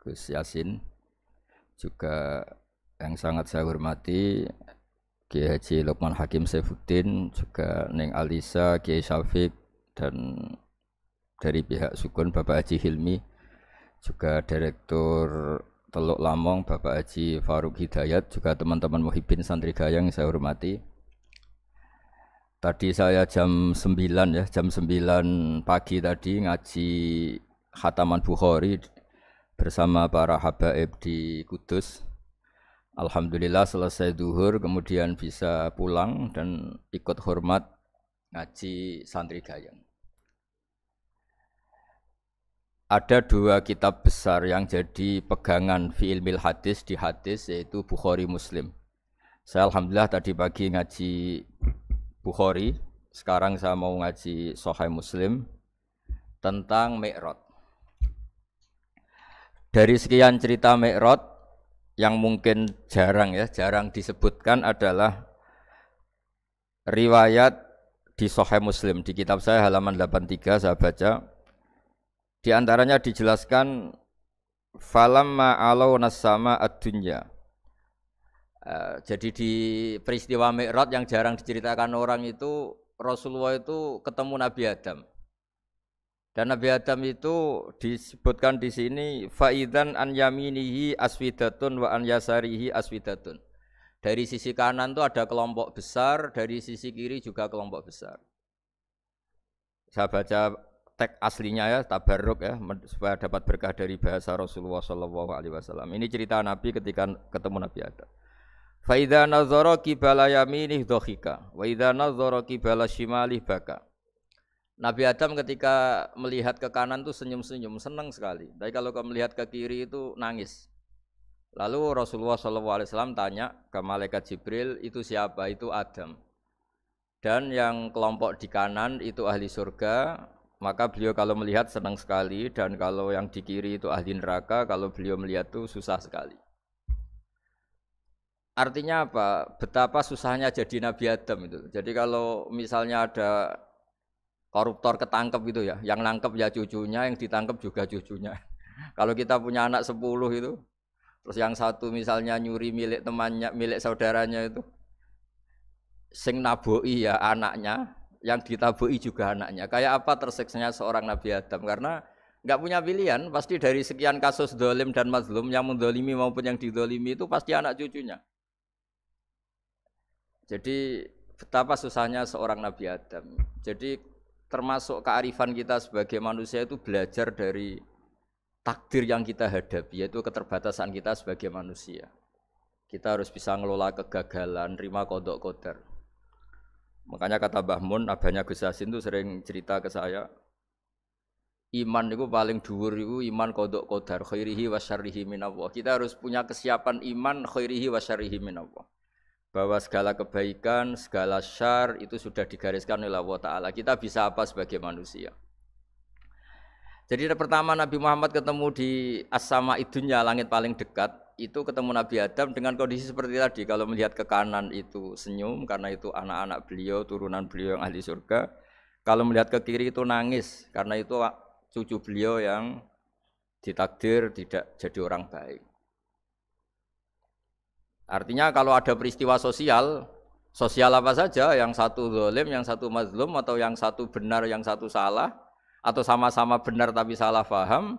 Gus Yasin, juga yang sangat saya hormati Kiai Haji Lukman Hakim Saifuddin, juga Neng Alisa, Kiai Syafiq, dan dari pihak Sukun Bapak Haji Hilmi, juga Direktur Teluk Lamong Bapak Haji Faruk Hidayat, juga teman-teman Muhibbin Santri Gayang yang saya hormati. Tadi saya jam 9 ya, jam 9 pagi tadi ngaji Khataman Bukhari bersama para habaib di Kudus. Alhamdulillah selesai duhur kemudian bisa pulang dan ikut hormat ngaji Santri Gayang. Ada dua kitab besar yang jadi pegangan fi ilmil hadis di hadis, yaitu Bukhari Muslim. Saya alhamdulillah tadi pagi ngaji Bukhari, sekarang saya mau ngaji Sahih Muslim tentang Mi'raj. Dari sekian cerita Mi'raj yang mungkin jarang disebutkan adalah riwayat di Sahih Muslim. Di kitab saya halaman 83 saya baca, di antaranya dijelaskan falamma alau nasama ad-dunya. Jadi di peristiwa Mi'raj yang jarang diceritakan orang itu, Rasulullah itu ketemu Nabi Adam. Dan Nabi Adam itu disebutkan di sini faidan an yaminihi aswidatun wa an yasarihi aswidatun. Dari sisi kanan itu ada kelompok besar, dari sisi kiri juga kelompok besar. Saya baca teks aslinya ya, tabarruk ya, supaya dapat berkah dari bahasa Rasulullah SAW. Ini cerita Nabi ketika ketemu Nabi Adam. Fa idza nazara qibala yaminih dhahika wa idza nazara qibala shimalih baka. Nabi Adam ketika melihat ke kanan itu senyum-senyum, senang sekali. Tapi kalau melihat ke kiri itu nangis. Lalu Rasulullah SAW tanya ke malaikat Jibril, itu siapa? Itu Adam. Dan yang kelompok di kanan itu ahli surga, maka beliau kalau melihat senang sekali, dan kalau yang di kiri itu ahli neraka, kalau beliau melihat itu susah sekali. Artinya apa? Betapa susahnya jadi Nabi Adam itu. Jadi kalau misalnya ada koruptor ketangkep gitu ya, yang nangkep ya cucunya, yang ditangkep juga cucunya. Kalau kita punya anak 10 itu, terus yang satu misalnya nyuri milik temannya, milik saudaranya itu, sing naboi ya anaknya, yang ditaboi juga anaknya. Kayak apa tersiksanya seorang Nabi Adam? Karena nggak punya pilihan, pasti dari sekian kasus dolim dan mazlum, yang mendolimi maupun yang didolimi itu pasti anak cucunya. Jadi betapa susahnya seorang Nabi Adam. Jadi termasuk kearifan kita sebagai manusia itu belajar dari takdir yang kita hadapi, yaitu keterbatasan kita sebagai manusia. Kita harus bisa ngelola kegagalan, terima qadha qadar. Makanya kata Mbah Mun, abahnya Gus Yasin itu sering cerita ke saya, iman itu paling dhuwur itu iman qadha qadar, khairihi wa syarrihi minallah. Kita harus punya kesiapan iman khairihi wa syarrihi minallah. Bahwa segala kebaikan, segala syar itu sudah digariskan oleh Allah Ta'ala. Kita bisa apa sebagai manusia? Jadi pertama Nabi Muhammad ketemu di as-sama'i dunya, langit paling dekat, itu ketemu Nabi Adam dengan kondisi seperti tadi. Kalau melihat ke kanan itu senyum, karena itu anak-anak beliau, turunan beliau yang ahli surga. Kalau melihat ke kiri itu nangis, karena itu cucu beliau yang ditakdir tidak jadi orang baik. Artinya kalau ada peristiwa sosial apa saja, yang satu zalim, yang satu mazlum, atau yang satu benar, yang satu salah, atau sama-sama benar tapi salah faham,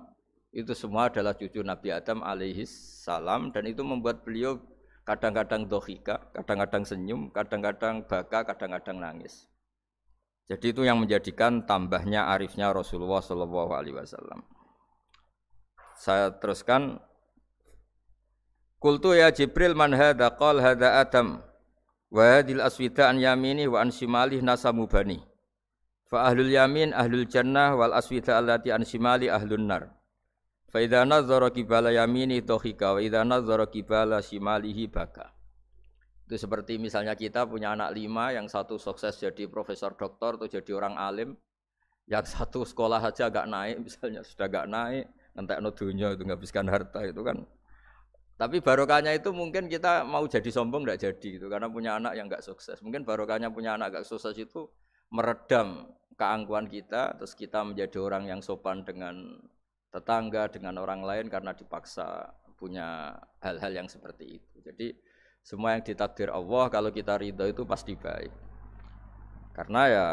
itu semua adalah cucu Nabi Adam alaihis salam, dan itu membuat beliau kadang-kadang dohika, kadang-kadang senyum, kadang-kadang baka, kadang-kadang nangis. Jadi itu yang menjadikan tambahnya arifnya Rasulullah SAW. Saya teruskan. Qultu ya Jibril man hadza qala hadza Adam wa hadhil aswida an yamini wa an shimali nasamu bani fa ahlul yamin ahlul jannah wal aswida allati an shimali ahlun nar fa idza nazara qibala yamini dhahika wa idza nazara qibala shimalihi baka. Itu seperti misalnya kita punya anak 5, yang satu sukses jadi profesor doktor atau jadi orang alim, yang satu sekolah saja agak naik, misalnya sudah agak naik, ngentekno dunya itu nghabiskan harta itu kan. Tapi barokahnya itu mungkin kita mau jadi sombong tidak jadi gitu, karena punya anak yang enggak sukses. Mungkin barokahnya punya anak enggak sukses itu meredam keangkuhan kita, terus kita menjadi orang yang sopan dengan tetangga, dengan orang lain karena dipaksa punya hal-hal yang seperti itu. Jadi semua yang ditakdir Allah kalau kita ridho itu pasti baik. Karena ya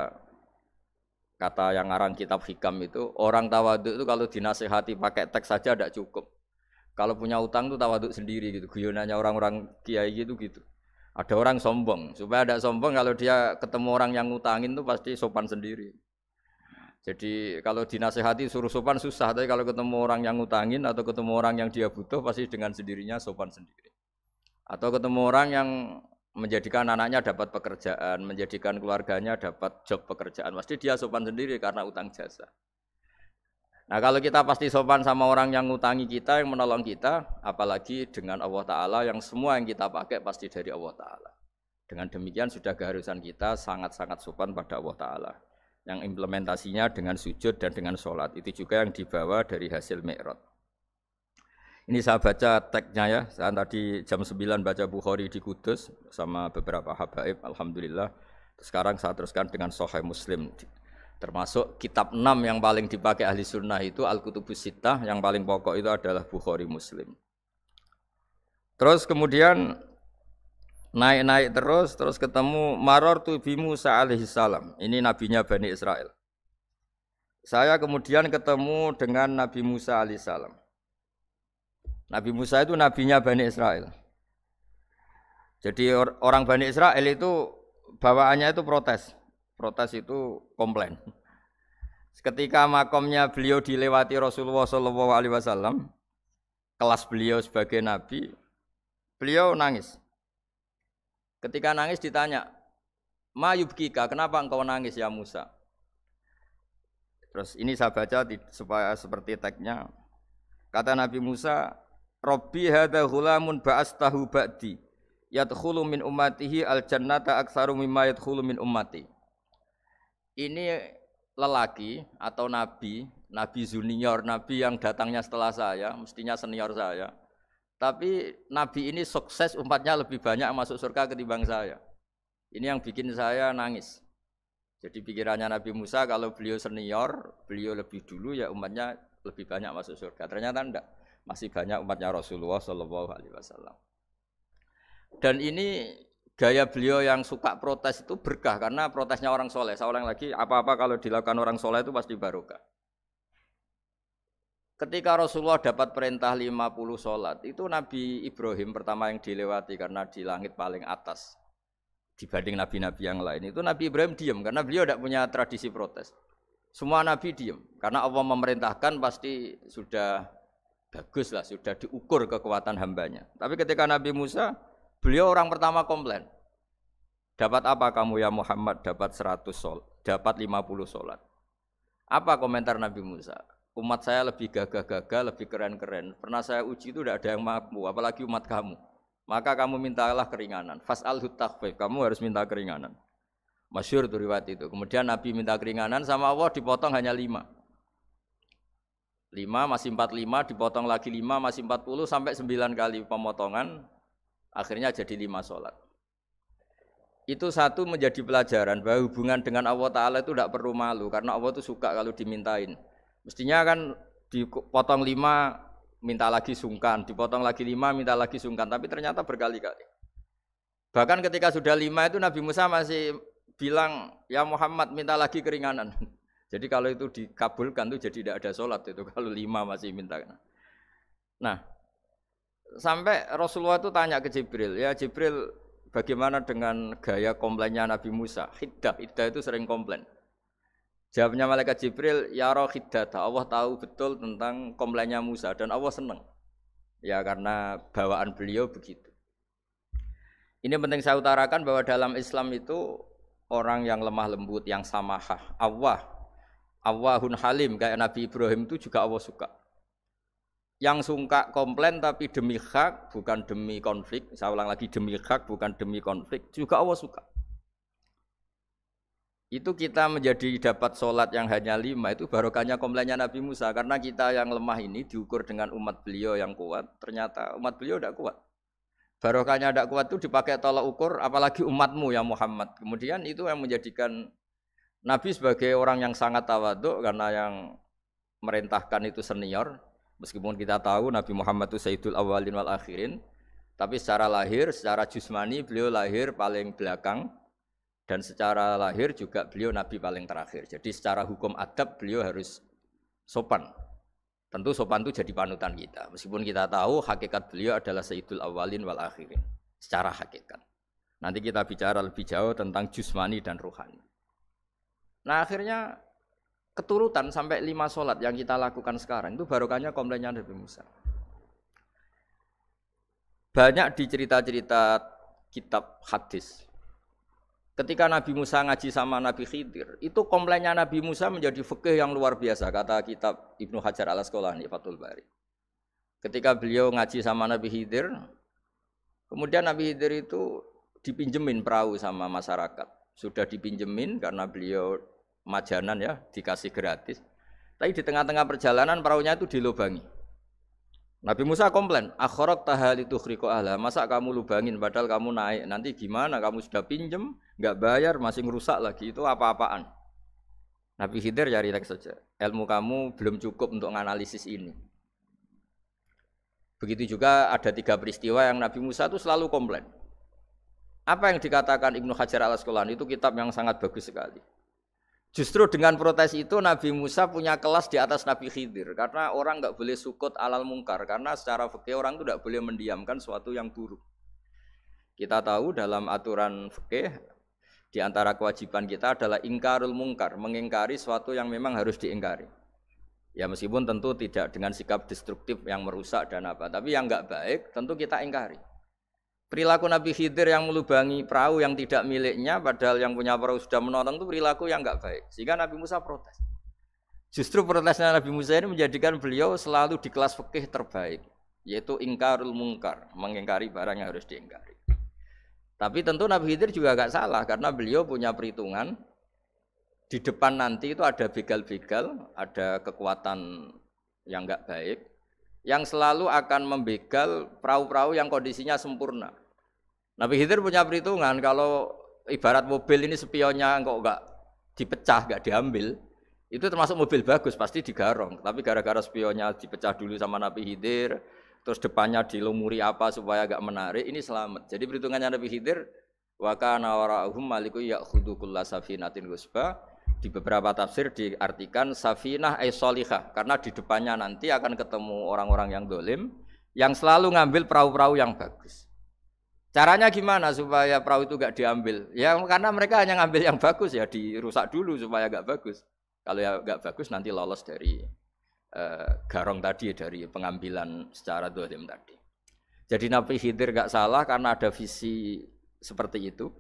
kata yang ngarang kitab hikam itu orang tawaduk itu kalau dinasihati pakai teks saja tidak cukup. Kalau punya utang itu tawaduk sendiri gitu. Guyonannya orang-orang kiai gitu. Ada orang sombong, supaya ada sombong kalau dia ketemu orang yang ngutangin itu pasti sopan sendiri. Jadi kalau dinasehati suruh sopan susah, tapi kalau ketemu orang yang ngutangin atau ketemu orang yang dia butuh pasti dengan sendirinya sopan sendiri. Atau ketemu orang yang menjadikan anaknya dapat pekerjaan, menjadikan keluarganya dapat job pekerjaan, pasti dia sopan sendiri karena utang jasa. Nah kalau kita pasti sopan sama orang yang ngutangi kita, yang menolong kita, apalagi dengan Allah Ta'ala yang semua yang kita pakai pasti dari Allah Ta'ala. Dengan demikian sudah keharusan kita sangat-sangat sopan pada Allah Ta'ala. Yang implementasinya dengan sujud dan dengan sholat. Itu juga yang dibawa dari hasil Mi'raj. Ini saya baca teksnya ya, saya tadi jam 9 baca Bukhari di Kudus sama beberapa habaib, Alhamdulillah. Sekarang saya teruskan dengan Sahih Muslim. Termasuk kitab 6 yang paling dipakai ahli sunnah itu Al-Kutubus Sittah, yang paling pokok itu adalah Bukhari Muslim. Terus kemudian naik-naik terus ketemu Marartu bi Musa alaihi salam. Ini nabinya Bani Israel. Saya kemudian ketemu dengan Nabi Musa alaihi salam. Nabi Musa itu nabinya Bani Israel. Jadi orang Bani Israel itu bawaannya itu protes. Protes itu komplain. Ketika makomnya beliau dilewati Rasulullah SAW, kelas beliau sebagai nabi, beliau nangis. Ketika nangis ditanya, "Ma yubkika, kenapa engkau nangis ya Musa?" Terus ini saya baca supaya seperti teksnya. Kata Nabi Musa, "Rabbi hadza ghulamun ba'astahu ba'di, yadkhulu min ummatihi al-jannata aktsaru mimma yadkhulu min ummati." Ini lelaki atau nabi junior, nabi yang datangnya setelah saya, mestinya senior saya. Tapi nabi ini sukses, umatnya lebih banyak masuk surga ketimbang saya. Ini yang bikin saya nangis. Jadi pikirannya Nabi Musa kalau beliau senior, beliau lebih dulu ya umatnya lebih banyak masuk surga. Ternyata enggak, masih banyak umatnya Rasulullah SAW. Dan ini gaya beliau yang suka protes itu berkah karena protesnya orang soleh. Saya ulang lagi, apa-apa kalau dilakukan orang soleh itu pasti barokah. Ketika Rasulullah dapat perintah 50 sholat, itu Nabi Ibrahim pertama yang dilewati karena di langit paling atas dibanding nabi-nabi yang lain. Itu Nabi Ibrahim diam karena beliau tidak punya tradisi protes. Semua nabi diam karena Allah memerintahkan pasti sudah bagus lah, sudah diukur kekuatan hambanya. Tapi ketika Nabi Musa, beliau orang pertama komplain. Dapat apa kamu ya Muhammad? Dapat 100 sholat, dapat 50 sholat. Apa komentar Nabi Musa? Umat saya lebih gagah-gagah, lebih keren-keren. Pernah saya uji itu tidak ada yang mampu, apalagi umat kamu. Maka kamu mintalah keringanan. Fas'alhu takhfif, kamu harus minta keringanan. Masyhur itu riwayat itu. Kemudian Nabi minta keringanan sama Allah dipotong hanya 5. 5 masih 45, dipotong lagi 5 masih 40 sampai 9 kali pemotongan. Akhirnya jadi 5 sholat. Itu satu menjadi pelajaran bahwa hubungan dengan Allah Ta'ala itu tidak perlu malu. Karena Allah itu suka kalau dimintain. Mestinya kan dipotong 5, minta lagi sungkan. Dipotong lagi 5, minta lagi sungkan. Tapi ternyata berkali-kali. Bahkan ketika sudah 5 itu Nabi Musa masih bilang, ya Muhammad minta lagi keringanan. Jadi kalau itu dikabulkan itu jadi tidak ada sholat itu. Kalau 5 masih minta. Nah, sampai Rasulullah itu tanya ke Jibril, ya Jibril bagaimana dengan gaya komplainnya Nabi Musa? Hiddah itu sering komplain. Jawabnya malaikat Jibril, ya roh hiddata, Allah tahu betul tentang komplainnya Musa dan Allah senang. Ya karena bawaan beliau begitu. Ini penting saya utarakan bahwa dalam Islam itu orang yang lemah lembut, yang samahah, Awwahun halim kayak Nabi Ibrahim itu juga Allah suka. Yang suka komplain tapi demi hak, bukan demi konflik. Saya ulang lagi, demi hak, bukan demi konflik. Juga Allah suka. Itu kita menjadi dapat sholat yang hanya 5, itu barokahnya komplainnya Nabi Musa. Karena kita yang lemah ini diukur dengan umat beliau yang kuat. Ternyata umat beliau tidak kuat. Barokahnya tidak kuat itu dipakai tolak ukur, apalagi umatmu ya Muhammad. Kemudian itu yang menjadikan Nabi sebagai orang yang sangat tawaduk karena yang merintahkan itu senior, meskipun kita tahu Nabi Muhammad itu Sayyidul Awwalin wal Akhirin, tapi secara lahir, secara jusmani beliau lahir paling belakang, dan secara lahir juga beliau Nabi paling terakhir. Jadi secara hukum adab beliau harus sopan. Tentu sopan itu jadi panutan kita, meskipun kita tahu hakikat beliau adalah Sayyidul Awwalin wal Akhirin secara hakikat. Nanti kita bicara lebih jauh tentang jusmani dan ruhani. Nah akhirnya keturutan sampai 5 sholat yang kita lakukan sekarang itu barokahnya komplainnya Nabi Musa. Banyak di cerita-cerita kitab hadis. Ketika Nabi Musa ngaji sama Nabi Khidir, itu komplainnya Nabi Musa menjadi fikih yang luar biasa, kata kitab Ibnu Hajar al-Asqalani, Fathul Bari. Ketika beliau ngaji sama Nabi Khidir, kemudian Nabi Khidir itu dipinjemin perahu sama masyarakat. Sudah dipinjemin karena beliau majanan ya, dikasih gratis. Tapi di tengah-tengah perjalanan perahunya itu dilubangi. Nabi Musa komplain, akhraq tahalitu khriqo ahla, masa kamu lubangin padahal kamu naik, nanti gimana, kamu sudah pinjem, enggak bayar, masih ngerusak lagi, itu apa-apaan. Nabi Khidir cari teks saja, ilmu kamu belum cukup untuk menganalisis ini. Begitu juga ada 3 peristiwa yang Nabi Musa itu selalu komplain. Apa yang dikatakan Ibnu Hajar al-Asqalani itu kitab yang sangat bagus sekali. Justru dengan protes itu Nabi Musa punya kelas di atas Nabi Khidir, karena orang enggak boleh sukut alal mungkar, karena secara fikih orang itu enggak boleh mendiamkan sesuatu yang buruk. Kita tahu dalam aturan fikih di antara kewajiban kita adalah ingkarul mungkar, mengingkari sesuatu yang memang harus diingkari. Ya meskipun tentu tidak dengan sikap destruktif yang merusak dan apa, tapi yang enggak baik tentu kita ingkari. Perilaku Nabi Khidir yang melubangi perahu yang tidak miliknya, padahal yang punya perahu sudah menonton, itu perilaku yang enggak baik. Sehingga Nabi Musa protes. Justru protesnya Nabi Musa ini menjadikan beliau selalu di kelas fikih terbaik, yaitu ingkarul mungkar, mengingkari barang yang harus diingkari. Tapi tentu Nabi Khidir juga enggak salah, karena beliau punya perhitungan. Di depan nanti itu ada begal-begal, ada kekuatan yang enggak baik, yang selalu akan membegal perahu-perahu yang kondisinya sempurna. Nabi Khidir punya perhitungan, kalau ibarat mobil ini spionnya kok enggak dipecah, enggak diambil, itu termasuk mobil bagus, pasti digarong. Tapi gara-gara spionnya dipecah dulu sama Nabi Khidir, terus depannya dilumuri apa supaya agak menarik, ini selamat. Jadi perhitungannya Nabi Khidir, wa kana wara'uhum maliku ya'khudhu kulla safinatin ghusba. Di beberapa tafsir diartikan safinah ay sholihah, karena di depannya nanti akan ketemu orang-orang yang dolim, yang selalu ngambil perahu-perahu yang bagus. Caranya gimana supaya perahu itu gak diambil? Ya karena mereka hanya ngambil yang bagus, ya dirusak dulu supaya gak bagus. Kalau ya gak bagus nanti lolos dari garong tadi, dari pengambilan secara dolim tadi. Jadi Nabi Khidir gak salah karena ada visi seperti itu.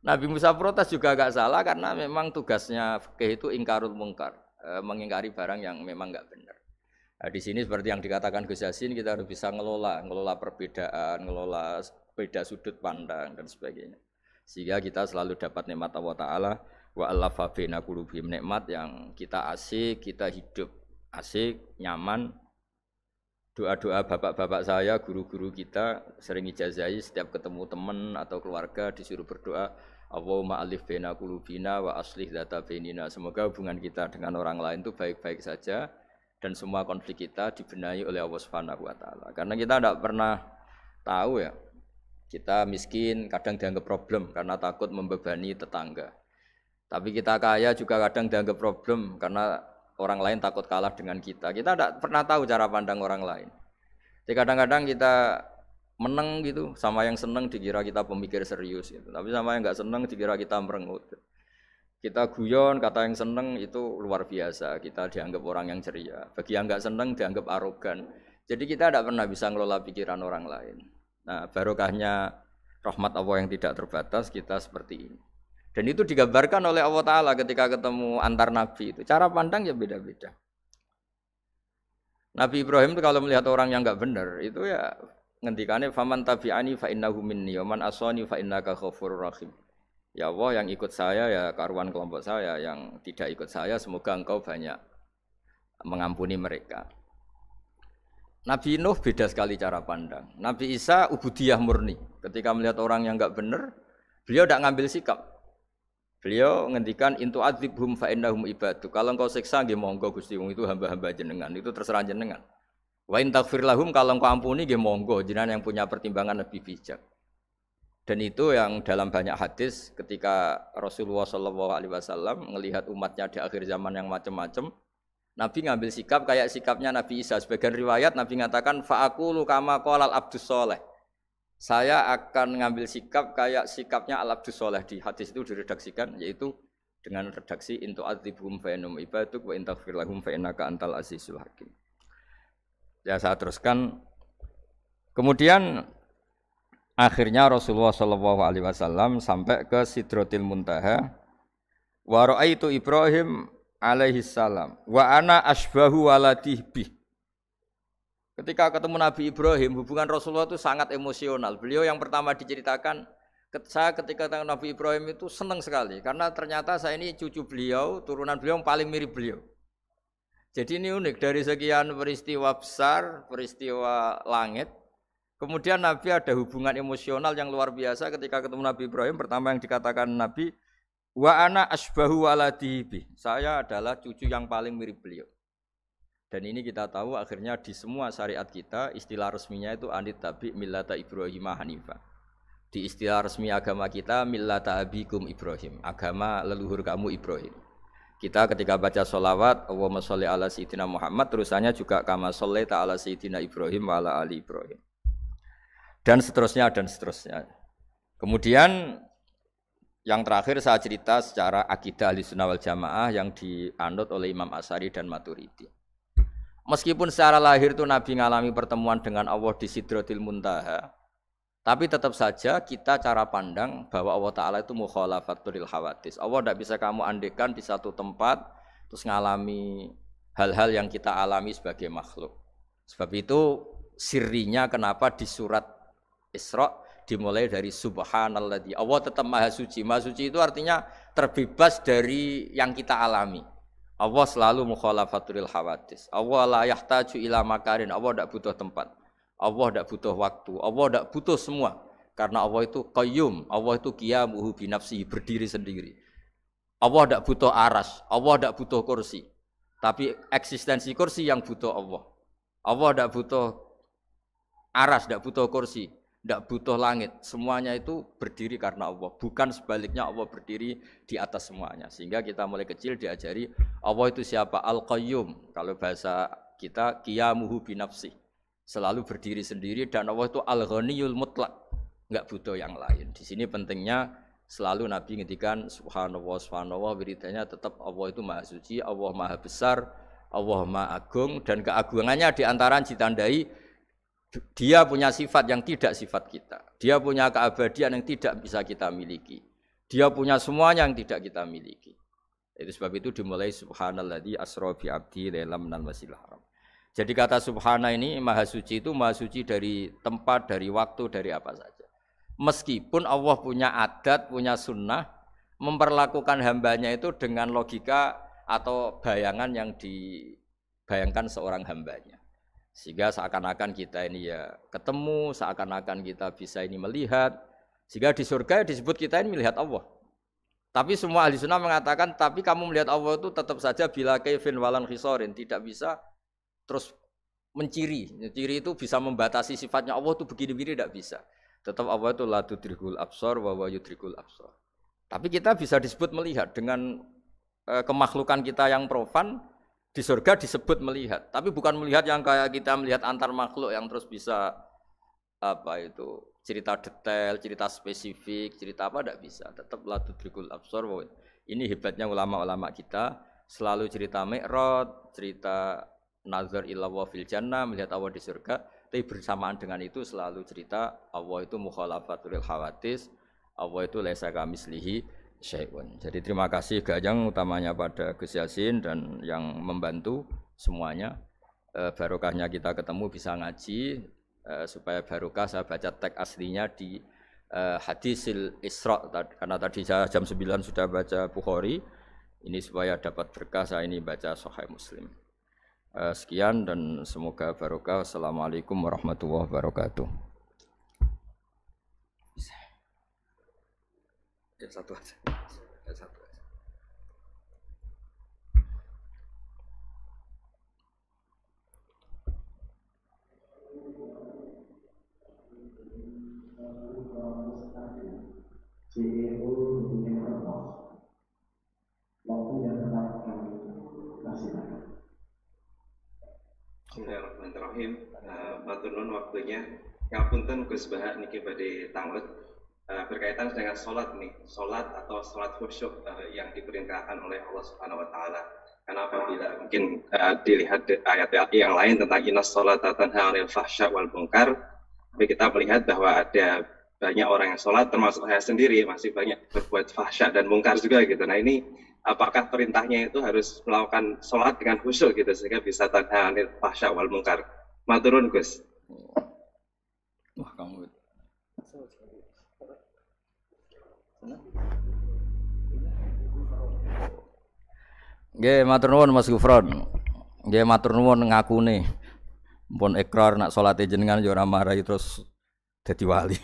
Nabi Musa protes juga gak salah karena memang tugasnya fikih itu ingkarul mungkar, mengingkari barang yang memang gak benar. Nah, di sini seperti yang dikatakan Gus Yassin, kita harus bisa ngelola perbedaan, ngelola beda sudut pandang dan sebagainya. Sehingga kita selalu dapat nikmat Allah Ta'ala, wa allafa baina qulubihim, nikmat yang kita asik, kita hidup asik, nyaman. Doa-doa bapak-bapak saya, guru-guru kita sering ijazahi setiap ketemu teman atau keluarga disuruh berdoa, Allahumma alif baina qulubina wa aslih dzata bainina. Semoga hubungan kita dengan orang lain itu baik-baik saja dan semua konflik kita dibenahi oleh Allah Subhanahu wa taala. Karena kita tidak pernah tahu ya. Kita miskin kadang dianggap problem karena takut membebani tetangga. Tapi kita kaya juga kadang dianggap problem karena orang lain takut kalah dengan kita. Kita tidak pernah tahu cara pandang orang lain. Jadi kadang-kadang kita menang gitu, sama yang senang dikira kita pemikir serius gitu. Tapi sama yang enggak senang dikira kita merengut. Kita guyon, kata yang senang itu luar biasa. Kita dianggap orang yang ceria. Bagi yang enggak senang dianggap arogan. Jadi kita tidak pernah bisa ngelola pikiran orang lain. Nah, barokahnya rahmat Allah yang tidak terbatas kita seperti ini. Dan itu digambarkan oleh Allah Ta'ala ketika ketemu antar Nabi itu. Cara pandang ya beda-beda. Nabi Ibrahim itu kalau melihat orang yang enggak benar, itu ya ngendikane faman tabi'ani fa innahu minni wa man asani fa innaka ghafurur rahim. Ya Allah, yang ikut saya ya karuan kelompok saya, yang tidak ikut saya semoga engkau banyak mengampuni mereka. Nabi Nuh beda sekali cara pandang. Nabi Isa ubudiyah murni. Ketika melihat orang yang enggak benar, beliau tidak ngambil sikap. Beliau ngendikan intu adzibhum fa innahum ibadu. Kalau engkau siksa nggih monggo Gusti, wong itu hamba-hamba jenengan, itu terserah jenengan. Wa in taghfir lahum, kalau engkau ampuni nggih monggo, jenengan yang punya pertimbangan lebih bijak. Dan itu yang dalam banyak hadis ketika Rasulullah SAW melihat umatnya di akhir zaman yang macam-macam, Nabi ngambil sikap kayak sikapnya Nabi Isa. Sebagian riwayat Nabi mengatakan fa'aqulu kama qalal abdus sholeh. Saya akan ngambil sikap kayak sikapnya al-abdus sholeh. Di hadis itu diredaksikan yaitu dengan redaksi intu adzibhum fa innahum ibaduk wa in taghfir lahum fa innaka antal azizul hakim. Ya saya teruskan. Kemudian akhirnya Rasulullah SAW sampai ke Sidratil Muntaha. Wa ra'aitu Ibrahim alaihi salam wa ana asbahu waladih bih. Ketika ketemu Nabi Ibrahim, hubungan Rasulullah itu sangat emosional. Beliau yang pertama diceritakan, saya ketika ketemu Nabi Ibrahim itu senang sekali karena ternyata saya ini cucu beliau, turunan beliau yang paling mirip beliau. Jadi ini unik, dari sekian peristiwa besar, peristiwa langit, kemudian Nabi ada hubungan emosional yang luar biasa ketika ketemu Nabi Ibrahim. Pertama yang dikatakan Nabi, wa ana asbahu waladihi. Saya adalah cucu yang paling mirip beliau. Dan ini kita tahu akhirnya di semua syariat kita istilah resminya itu anit tabi millata Ibrahim Hanifah. Di istilah resmi agama kita millata abikum Ibrahim, agama leluhur kamu Ibrahim. Kita ketika baca sholawat Allahumma sholli ala sayyidina Muhammad, terusannya juga kama shollaita ala sayyidina Ibrahim wa ala ali Ibrahim. Dan seterusnya dan seterusnya. Kemudian yang terakhir saya cerita secara akidah Ahlussunnah wal Jamaah yang dianut oleh Imam Asy'ari dan Maturidi. Meskipun secara lahir itu Nabi mengalami pertemuan dengan Allah di Sidratil Muntaha, tapi tetap saja kita cara pandang bahwa Allah Ta'ala itu mukhalafatul hawadis. Allah tidak bisa kamu andekan di satu tempat terus mengalami hal-hal yang kita alami sebagai makhluk. Sebab itu sirinya kenapa di surat Isra dimulai dari subhanalladzi. Allah tetap maha suci. Maha suci itu artinya terbebas dari yang kita alami. Allah selalu mukhalafatul hawadis. Allah la yahtaju ila makarin. Allah tidak butuh tempat. Allah tidak butuh waktu. Allah tidak butuh semua. Karena Allah itu qayyum. Allah itu qiyamuhu binafsihi, berdiri sendiri. Allah tidak butuh aras. Allah tidak butuh kursi. Tapi eksistensi kursi yang butuh Allah. Allah tidak butuh aras, tidak butuh kursi, tidak butuh langit. Semuanya itu berdiri karena Allah. Bukan sebaliknya Allah berdiri di atas semuanya. Sehingga kita mulai kecil diajari Allah itu siapa? Al-Qayyum. Kalau bahasa kita qiyamuhu binafsi. Selalu berdiri sendiri dan Allah itu Al-Ghaniyul Mutlaq. Enggak butuh yang lain. Di sini pentingnya selalu Nabi ngendikan subhanallah subhanallah, wiridanya tetap Allah itu maha suci, Allah maha besar, Allah maha agung, dan keagungannya diantara ditandai dia punya sifat yang tidak sifat kita. Dia punya keabadian yang tidak bisa kita miliki. Dia punya semuanya yang tidak kita miliki. Itu sebab itu dimulai subhanalladzi asra bi abdi lailam minal masjidil haram. Jadi kata subhana ini maha suci itu maha suci dari tempat, dari waktu, dari apa saja. Meskipun Allah punya adat, punya sunnah memperlakukan hambanya itu dengan logika atau bayangan yang dibayangkan seorang hambanya. Sehingga seakan-akan kita ini ya ketemu, seakan-akan kita bisa ini melihat. Sehingga di surga disebut kita ini melihat Allah. Tapi semua ahli sunnah mengatakan, tapi kamu melihat Allah itu tetap saja bila kaifin walan khisorin, tidak bisa terus menciri. Ciri itu bisa membatasi sifatnya Allah itu begini-begini, tidak bisa. Tetap Allah itu la tudrikul absar wa huwa yudrikul absar. Tapi kita bisa disebut melihat dengan kemakhlukan kita yang profan. Di surga disebut melihat, tapi bukan melihat yang kayak kita melihat antar makhluk yang terus bisa apa itu cerita detail, cerita spesifik, cerita apa tidak bisa. Tetap la tudrikul absar. Ini hebatnya ulama-ulama kita, selalu cerita Mi'raj, cerita nazar ila wa fil jannah, melihat Allah di surga, tapi bersamaan dengan itu selalu cerita Allah itu mukhalafatul hawadis, Allah itu laisa kamislihi syai'un. Jadi terima kasih Gajang utamanya pada Gus Yasin dan yang membantu semuanya. Barokahnya kita ketemu bisa ngaji, supaya barokah saya baca teks aslinya di Hadisil Isra, karena tadi saya jam 9 sudah baca Bukhari. Ini supaya dapat berkah saya ini baca Sahih Muslim. Sekian dan semoga barokah. Assalamualaikum warahmatullahi wabarakatuh. Ya satu aja. Ya satu. matur nuwun waktunya. Ngapunten Gus Bahak niki badhe tangglet berkaitan dengan sholat nih, sholat atau sholat khusyuk yang diperintahkan oleh Allah Subhanahu Wa Taala. Karena apabila mungkin dilihat ayat-ayat yang lain tentang inna sholata tanha 'anil fahsya wal munkar, tapi kita melihat bahwa ada banyak orang yang sholat, termasuk saya sendiri masih banyak berbuat fahsya dan mungkar juga gitu. Nah ini apakah perintahnya itu harus melakukan sholat dengan khusyuk gitu sehingga bisa tanha 'anil fahsya wal munkar? Maturun Gus. Wah kamu. Nggih matur nuwun Mas Gufron. Nggih matur nuwun ngakune. Mumpun ikrar nak salate jenengan yo ora marahi terus dadi wali.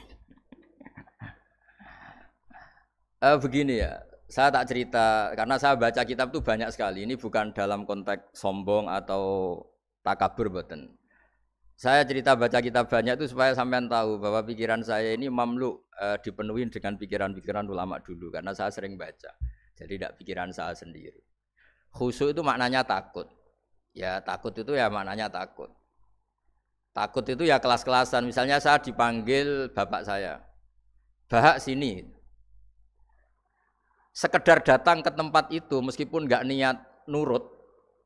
Begini ya, saya tak cerita karena saya baca kitab itu banyak sekali. Ini bukan dalam konteks sombong atau takabur boten. Saya cerita baca kitab banyak itu supaya sampean tahu bahwa pikiran saya ini mamluk dipenuhi dengan pikiran-pikiran ulama dulu karena saya sering baca. Jadi tidak pikiran saya sendiri. Khusyuk itu maknanya takut. Ya takut itu ya maknanya takut. Takut itu ya kelas-kelasan. Misalnya saya dipanggil bapak saya. Bahak sini. Sekedar datang ke tempat itu meskipun enggak niat nurut.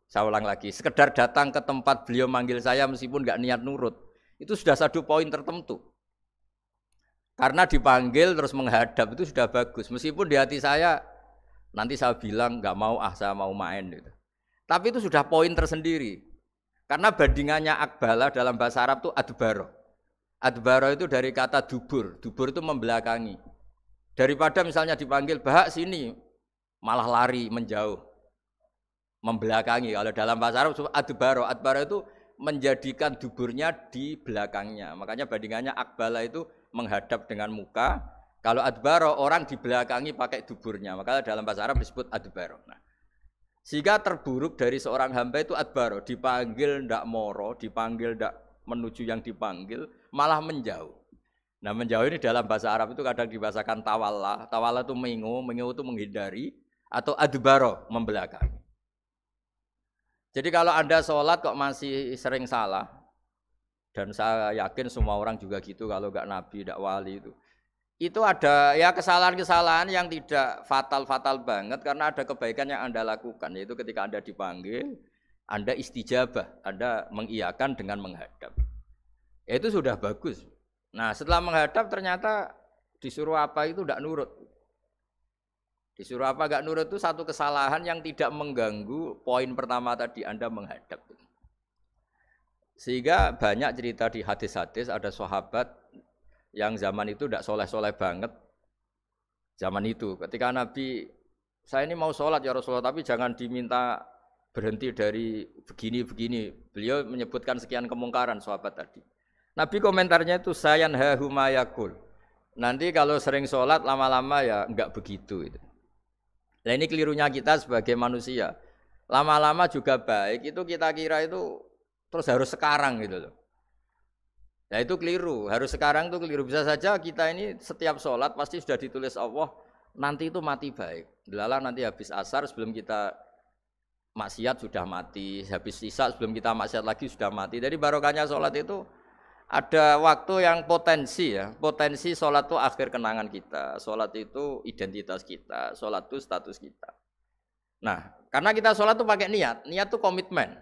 Saya ulang lagi. Sekedar datang ke tempat beliau manggil saya meskipun enggak niat nurut. Itu sudah satu poin tertentu. Karena dipanggil terus menghadap itu sudah bagus. Meskipun di hati saya nanti saya bilang enggak mau saya mau main gitu. Tapi itu sudah poin tersendiri. Karena bandingannya akbala dalam bahasa Arab itu adbaro. Adbaro itu dari kata dubur. Dubur itu membelakangi. Daripada misalnya dipanggil bahak sini malah lari menjauh. Membelakangi. Kalau dalam bahasa Arab adbaro. Adbaro itu menjadikan duburnya di belakangnya. Makanya bandingannya akbala itu menghadap dengan muka. Kalau adbaro orang di belakangi pakai duburnya. Maka dalam bahasa Arab disebut adbaro. Nah, sehingga terburuk dari seorang hamba itu adbaro. Dipanggil ndak moro, dipanggil ndak menuju yang dipanggil, malah menjauh. Nah menjauh ini dalam bahasa Arab itu kadang dibahasakan tawalla. Tawalla itu mengo itu menghindari. Atau adbaro, membelakangi. Jadi kalau Anda sholat kok masih sering salah. Dan saya yakin semua orang juga gitu kalau enggak nabi, enggak wali itu. Itu ada ya kesalahan-kesalahan yang tidak fatal-fatal banget karena ada kebaikan yang Anda lakukan, yaitu ketika Anda dipanggil, Anda istijabah, Anda mengiyakan dengan menghadap. Ya itu sudah bagus. Nah setelah menghadap ternyata disuruh apa itu tidak nurut. Disuruh apa enggak nurut itu satu kesalahan yang tidak mengganggu poin pertama tadi Anda menghadap. Sehingga banyak cerita di hadis-hadis ada sahabat yang zaman itu tidak soleh-soleh banget. Zaman itu ketika Nabi, saya ini mau sholat ya Rasulullah tapi jangan diminta berhenti dari begini-begini. Beliau menyebutkan sekian kemungkaran sahabat tadi. Nabi komentarnya itu sayan hahumayakul. Nanti kalau sering sholat lama-lama ya enggak begitu. Nah ini kelirunya kita sebagai manusia. Lama-lama juga baik itu kita kira itu terus harus sekarang gitu loh. Ya itu keliru, harus sekarang itu keliru. Bisa saja kita ini setiap sholat pasti sudah ditulis Allah nanti itu mati baik. Delalah nanti habis asar sebelum kita maksiat sudah mati, habis sisa sebelum kita maksiat lagi sudah mati. Jadi barokahnya sholat itu ada waktu yang potensi ya, potensi sholat itu akhir kenangan kita, sholat itu identitas kita, sholat itu status kita. Nah, karena kita sholat itu pakai niat, niat itu komitmen.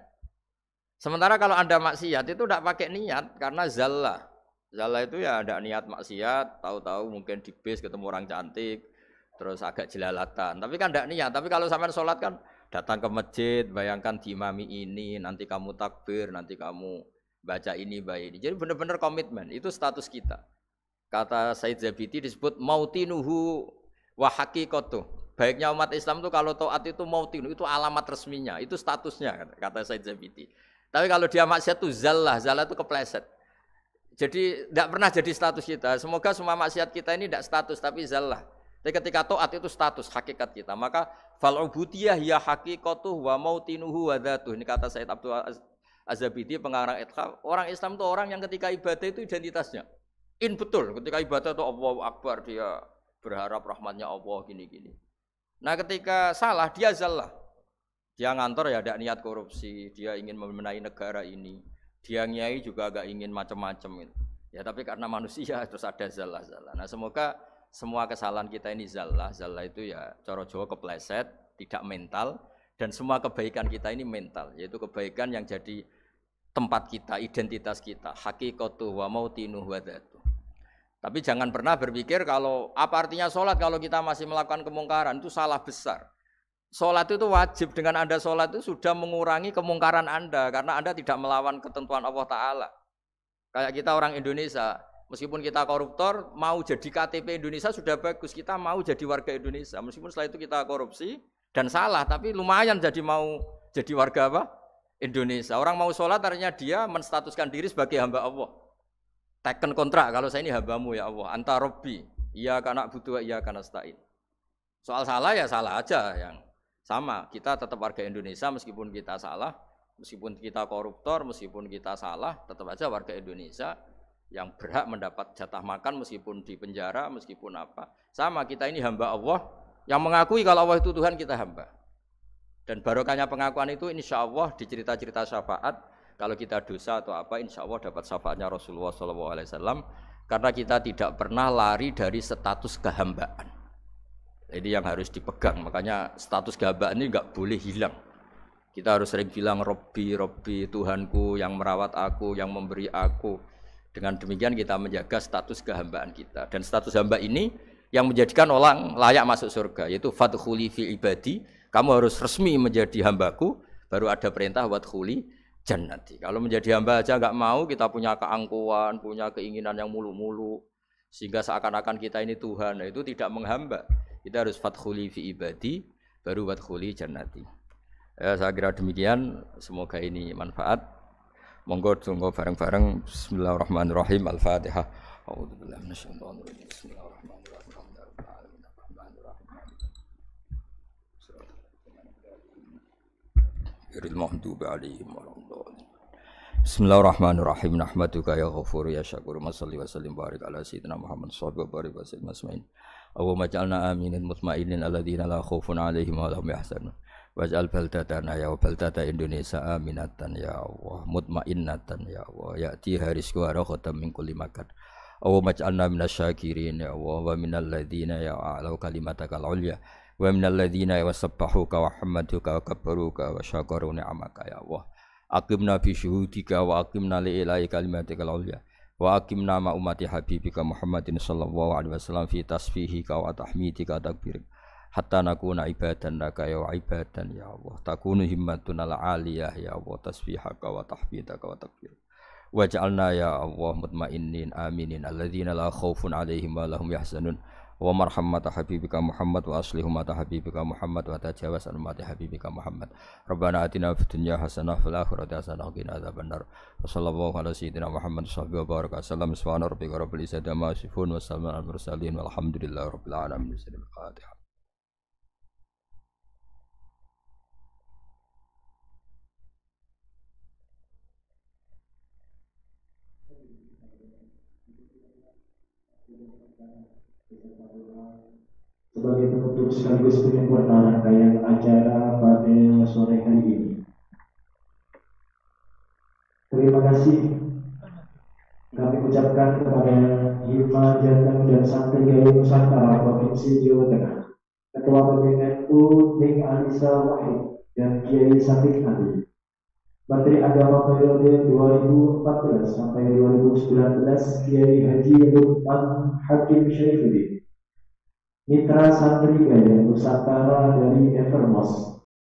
Sementara kalau Anda maksiat itu tidak pakai niat karena zallah. Zallah itu ya ada niat maksiat, tahu-tahu mungkin di bis ketemu orang cantik, terus agak jelalatan. Tapi kan tidak niat. Tapi kalau sampai sholat kan datang ke masjid, bayangkan diimami ini, nanti kamu takbir, nanti kamu baca ini, baca ini. Jadi benar-benar komitmen. Itu status kita. Kata Said Zabidi disebut mautinuhu wa haqiqatuh. Baiknya umat Islam itu kalau taat itu mautinu, itu alamat resminya, itu statusnya kata Said Zabidi. Tapi kalau dia maksiat itu zallah itu kepleset. Jadi tidak pernah jadi status kita. Semoga semua maksiat kita ini tidak status tapi zallah. Tapi ketika taat itu status hakikat kita. Maka fal ubudiyah ya haqiqatuh wa mautinuhu wa dzatuh. Ini kata Said Abdul Az-Zabidi pengarang Ithaf. Orang Islam itu orang yang ketika ibadah itu identitasnya. Betul, ketika ibadah itu Allahu Akbar dia berharap rahmatnya Allah gini-gini. Nah, ketika salah dia zallah. Dia ngantor ya ada niat korupsi, dia ingin membenahi negara ini. Dia nyai juga agak ingin macam-macam itu. Ya tapi karena manusia terus ada zallah-zallah. Nah semoga semua kesalahan kita ini zallah itu ya coro Jawa kepleset, tidak mental, dan semua kebaikan kita ini mental, yaitu kebaikan yang jadi tempat kita, identitas kita, hakikatu wa mautinuh wa dzatu. Tapi jangan pernah berpikir kalau apa artinya sholat kalau kita masih melakukan kemungkaran, itu salah besar. Sholat itu wajib, dengan Anda sholat itu sudah mengurangi kemungkaran Anda, karena Anda tidak melawan ketentuan Allah Ta'ala. Kayak kita orang Indonesia, meskipun kita koruptor, mau jadi KTP Indonesia sudah bagus, kita mau jadi warga Indonesia. Meskipun setelah itu kita korupsi dan salah, tapi lumayan mau jadi warga apa? Indonesia. Orang mau sholat artinya dia menstatuskan diri sebagai hamba Allah. Teken kontrak, kalau saya ini hambamu ya Allah, anta robbi, iya kana butuh, iya kana stain. Soal salah ya salah aja yang sama, kita tetap warga Indonesia meskipun kita salah, meskipun kita koruptor, meskipun kita salah, tetap aja warga Indonesia yang berhak mendapat jatah makan meskipun di penjara, meskipun apa. Sama, kita ini hamba Allah yang mengakui kalau Allah itu Tuhan, kita hamba. Dan barokahnya pengakuan itu insya Allah di cerita-cerita syafaat, kalau kita dosa atau apa, insya Allah dapat syafaatnya Rasulullah SAW, karena kita tidak pernah lari dari status kehambaan. Ini yang harus dipegang, makanya status kehambaan ini enggak boleh hilang. Kita harus sering bilang Robbi, Robbi, Tuhanku yang merawat aku, yang memberi aku. Dengan demikian kita menjaga status kehambaan kita. Dan status hamba ini yang menjadikan orang layak masuk surga, yaitu fadkhuli fi ibadi, kamu harus resmi menjadi hambaku, baru ada perintah wadkhuli jannati. Kalau menjadi hamba aja enggak mau, kita punya keangkuhan, punya keinginan yang mulu-mulu, sehingga seakan-akan kita ini Tuhan, nah itu tidak menghamba. Kita harus fadkhuli fi ibadi, baru wadkhuli jannati. Saya kira demikian, semoga ini manfaat. Monggo tunggu bareng-bareng. Bismillahirrahmanirrahim. Al-Fatihah. A'udzubillahi minasyaitonir rajim. Bismillahirrahmanirrahim. Bismillahirrahmanirrahim. Nahmaduka ya ghafur ya syakur. Mashalli wa sallim barik ala sayyidina Muhammad sallallahu alaihi wa sallam asma'in. Allahumma ja'alna aminin mutmainin alladzina la khaufun 'alaihim wa lahum yahzanun. Waj'al baldatana ya baldata Indonesia aminatan ya Allah, mutmainnatan ya Allah, ya'tiha rizquha raghatan min kulli makan. Allahumma ja'alna minasyakirin ya Allah, wa minal ladzina ya'alu kalimatakal 'ulya, wa minal ladzina yasabbahuka wa hamaduka wa kabbaruka wa syakaru ni'amaka ya Allah. Aqimna bi syuhudika wa aqimna li ilahi kalimatikal 'ulya. Wa aqimna ma ummati habibika Muhammadin sallallahu alaihi wasallam fi tasfihika wa tahmidika takbir hatta nakuna ibadan laka ya ibadan ya Allah takunu himmatuna al-aliyah ya Allah tasbihaka wa tahmidaka wa takbir waj'alna ya Allah mutmainnin aminin alladzina la khaufun alaihim wa lahum yahzanun wa marhammata habibika Muhammad wa aslihum mata habibika Muhammad wa tajawaz an mata habibika Muhammad. Rabbana atina fid dunya hasanah wa fil akhirati hasanah wa qina adzabannar. Wa sallallahu ala sayyidina Muhammad wa baraka sallam subhana rabbika rabbil izzati amma yasifun wa salamun alal mursalin walhamdulillahi rabbil alamin. Al-Fatihah. Sebagai penutup sekaligus penyempurnaan rangkaian acara pada sore hari ini. Terima kasih kami ucapkan kepada Hima Jateng dan Santri Gaya Nusantara Provinsi Jawa Tengah, Ketua Pembinaan Ning Anissa Wahid dan Kiai Safiq Ali, Menteri Agama periode 2014 sampai 2019 Kiai Haji Lukman Hakim Syarifuddin, Mitra Santri Gaya Nusantara dari Evermos